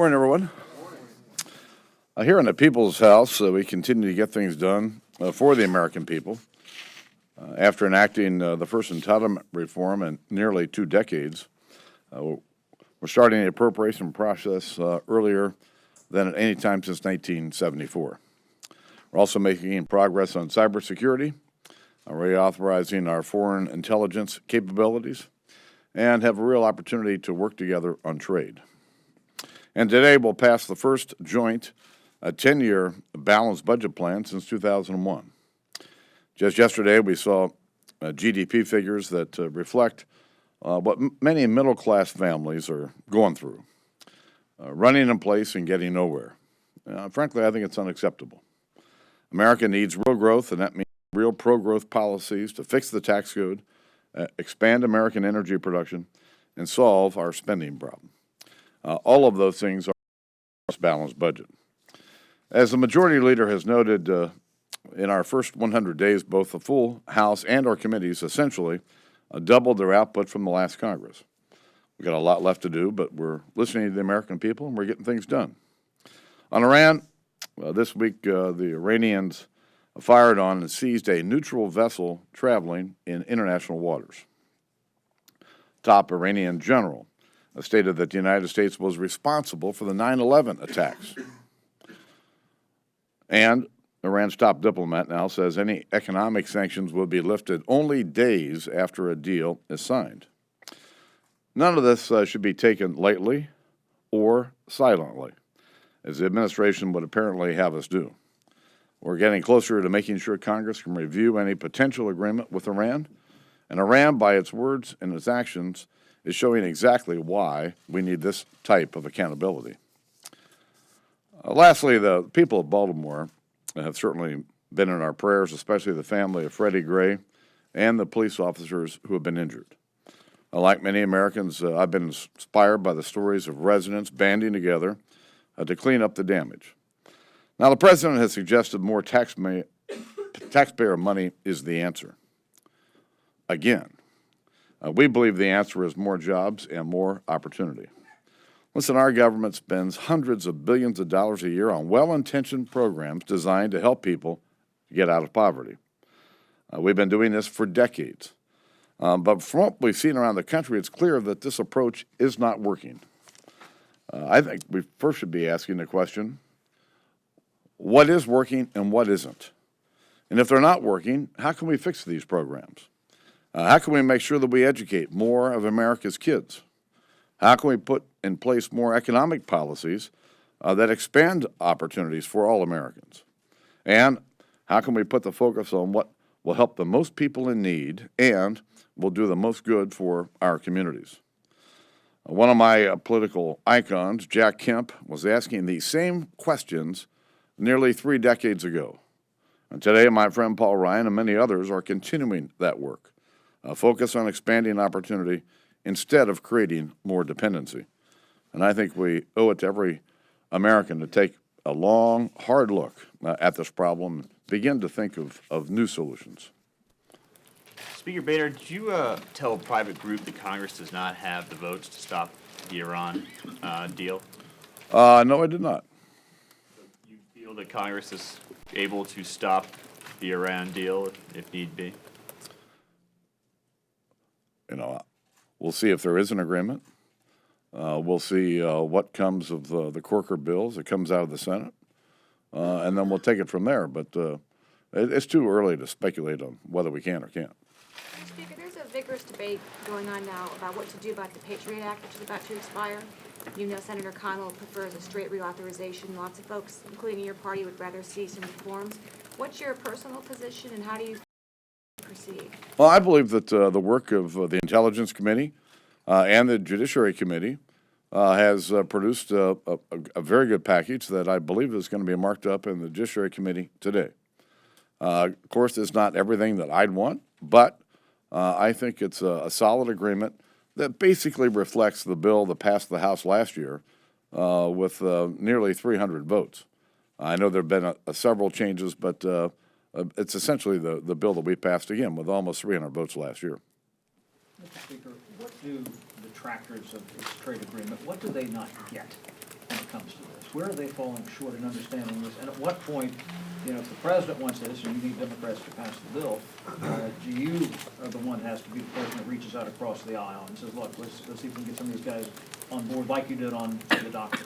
Morning, everyone. Here in the People's House, we continue to get things done for the American people. After enacting the first entitlement reform in nearly 2 decades, we're starting the appropriation process earlier than at any time since 1974. We're also making progress on cybersecurity, reauthorizing our foreign intelligence capabilities, and have a real opportunity to work together on trade. And today we'll pass the first joint 10-year balanced budget plan since 2001. Just yesterday we saw GDP figures that reflect what many middle-class families are going through, running in place and getting nowhere. Frankly, I think it's unacceptable. America needs real growth, and that means real pro-growth policies to fix the tax code, expand American energy production, and solve our spending problem. All of those things are in a balanced budget. As the majority leader has noted, in our first 100 days, both the full House and our committees essentially doubled their output from the last Congress. We've got a lot left to do, but we're listening to the American people and we're getting things done. On Iran, this week the Iranians fired on and seized a neutral vessel traveling in international waters. Top Iranian general stated that the United States was responsible for the 9/11 attacks. And Iran's top diplomat now says any economic sanctions will be lifted only days after a deal is signed. None of this should be taken lightly or silently, as the administration would apparently have us do. We're getting closer to making sure Congress can review any potential agreement with Iran, and Iran, by its words and its actions, is showing exactly why we need this type of accountability. Lastly, the people of Baltimore have certainly been in our prayers, especially the family of Freddie Gray and the police officers who have been injured. Like many Americans, I've been inspired by the stories of residents banding together to clean up the damage. Now, the president has suggested more taxpayer money is the answer. Again, we believe the answer is more jobs and more opportunity. Listen, our government spends hundreds of billions of dollars a year on well-intentioned programs designed to help people get out of poverty. We've been doing this for decades. But from what we've seen around the country, it's clear that this approach is not working. I think we first should be asking the question, what is working and what isn't? And if they're not working, how can we fix these programs? How can we make sure that we educate more of America's kids? How can we put in place more economic policies that expand opportunities for all Americans? And how can we put the focus on what will help the most people in need and will do the most good for our communities? One of my political icons, Jack Kemp, was asking these same questions nearly 3 decades ago. And today, my friend Paul Ryan and many others are continuing that work, focus on expanding opportunity instead of creating more dependency. And I think we owe it to every American to take a long, hard look at this problem and begin to think of new solutions. Speaker Boehner, did you tell a private group that Congress does not have the votes to stop the Iran deal? No, I did not. You feel that Congress is able to stop the Iran deal if need be? You know, we'll see if there is an agreement. We'll see what comes of the Corker bills that comes out of the Senate, and then we'll take it from there. But it's too early to speculate on whether we can or can't. Speaker, there's a vigorous debate going on now about what to do about the Patriot Act, which is about to expire. You know Senator Connell prefers a straight reauthorization. Lots of folks, including your party, would rather see some reforms. What's your personal position, and how do you proceed? Well, I believe that the work of the Intelligence Committee and the Judiciary Committee has produced a very good package that I believe is going to be marked up in the Judiciary Committee today. Of course, it's not everything that I'd want, but I think it's a solid agreement that basically reflects the bill that passed the House last year with nearly 300 votes. I know there have been several changes, but it's essentially the bill that we passed again with almost 300 votes last year. Mr. Speaker, what do the detractors of this trade agreement, what do they not get when it comes to this? Where are they falling short in understanding this? And at what point, if the president wants this and you need Democrats to pass the bill, do you are the one that has to be the person that reaches out across the aisle and says, look, let's see if we can get some of these guys on board like you did on the doctor?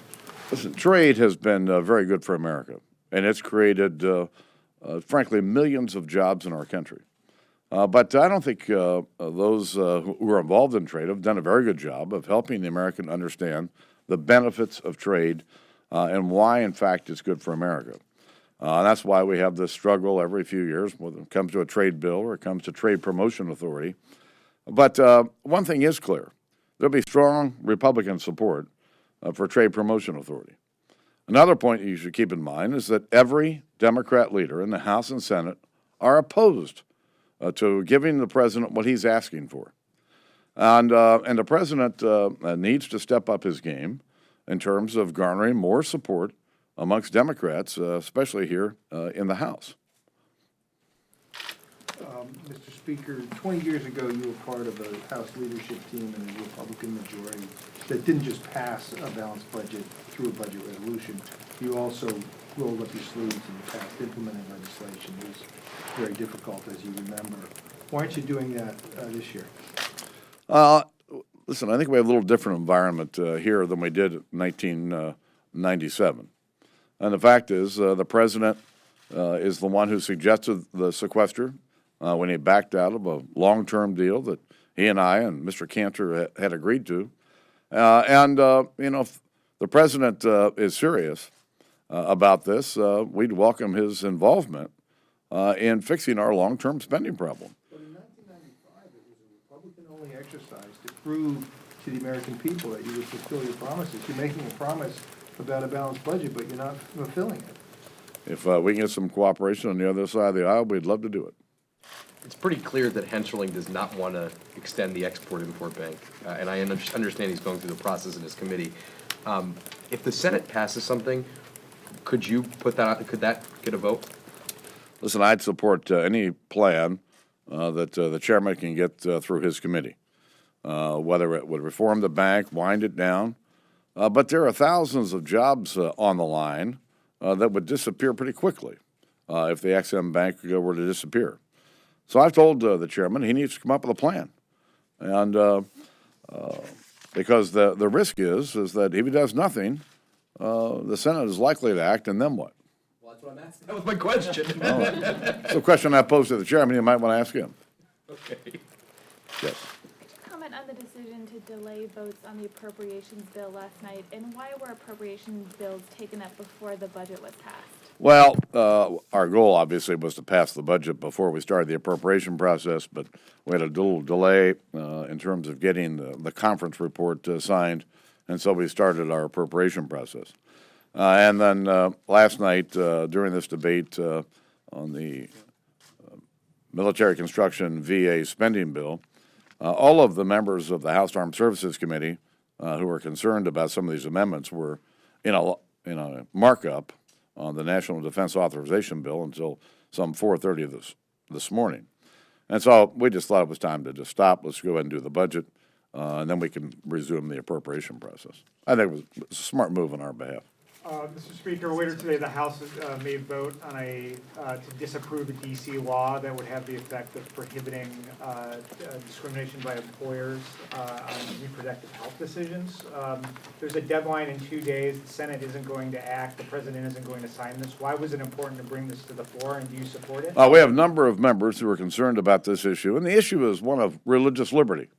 Listen, trade has been very good for America, and it's created, frankly, millions of jobs in our country. But I don't think those who are involved in trade have done a very good job of helping the American understand the benefits of trade and why, in fact, it's good for America. And that's why we have this struggle every few years, whether it comes to a trade bill or it comes to trade promotion authority. But one thing is clear. There'll be strong Republican support for trade promotion authority. Another point you should keep in mind is that every Democrat leader in the House and Senate are opposed to giving the president what he's asking for. And the president needs to step up his game in terms of garnering more support amongst Democrats, especially here in the House. Mr. Speaker, 20 years ago, you were part of a House leadership team in a Republican majority that didn't just pass a balanced budget through a budget resolution. You also rolled up your sleeves and passed implementing legislation. It was very difficult, as you remember. Why aren't you doing that this year? Listen, I think we have a little different environment here than we did in 1997. And the fact is, the president is the one who suggested the sequester when he backed out of a long-term deal that he and I and Mr. Cantor had agreed to. If the president is serious about this, we'd welcome his involvement in fixing our long-term spending problem. But in 1995, it was a Republican-only exercise to prove to the American people that you would fulfill your promises. You're making a promise about a balanced budget, but you're not fulfilling it. If we can get some cooperation on the other side of the aisle, we'd love to do it. It's pretty clear that Hensarling does not want to extend the Export-Import Bank, and I understand he's going through the process in his committee. If the Senate passes something, could you put that out, could that get a vote? Listen, I'd support any plan that the chairman can get through his committee, whether it would reform the bank, wind it down. But there are thousands of jobs on the line that would disappear pretty quickly if the XM Bank were to disappear. So I've told the chairman he needs to come up with a plan. And because the risk is that if he does nothing, the Senate is likely to act, and then what? Well, that's what I'm asking. That was my question. It's a question I posed to the chairman. You might want to ask him. Okay. Yes. Comment on the decision to delay votes on the appropriations bill last night, and why were appropriations bills taken up before the budget was passed? Well, our goal obviously was to pass the budget before we started the appropriation process, but we had a little delay in terms of getting the conference report signed, and so we started our appropriation process. And then last night, during this debate on the military construction VA spending bill, all of the members of the House Armed Services Committee who were concerned about some of these amendments were in a markup on the National Defense Authorization Bill until some 4:30 this morning. And so we just thought it was time to just stop. Let's go ahead and do the budget, and then we can resume the appropriation process. I think it was a smart move on our behalf. Mr. Speaker, later today, the House may vote on to disapprove a D.C. law that would have the effect of prohibiting discrimination by employers on reproductive health decisions. There's a deadline in 2 days. The Senate isn't going to act. The President isn't going to sign this. Why was it important to bring this to the floor, and do you support it? We have a number of members who are concerned about this issue, and the issue is one of religious liberty.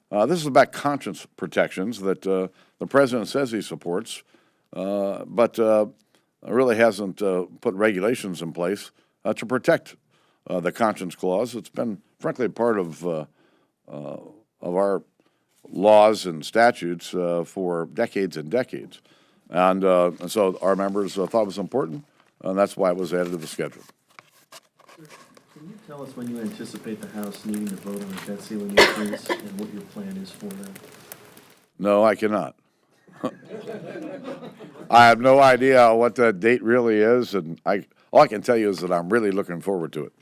This is about conscience protections that the President says he supports, but really hasn't put regulations in place to protect the conscience clause. It's been, frankly, part of our laws and statutes for decades and decades. And so our members thought it was important, and that's why it was added to the schedule. Can you tell us when you anticipate the House needing to vote on the debt ceiling increase and what your plan is for that? No, I cannot. I have no idea what that date really is, and all I can tell you is that I'm really looking forward to it.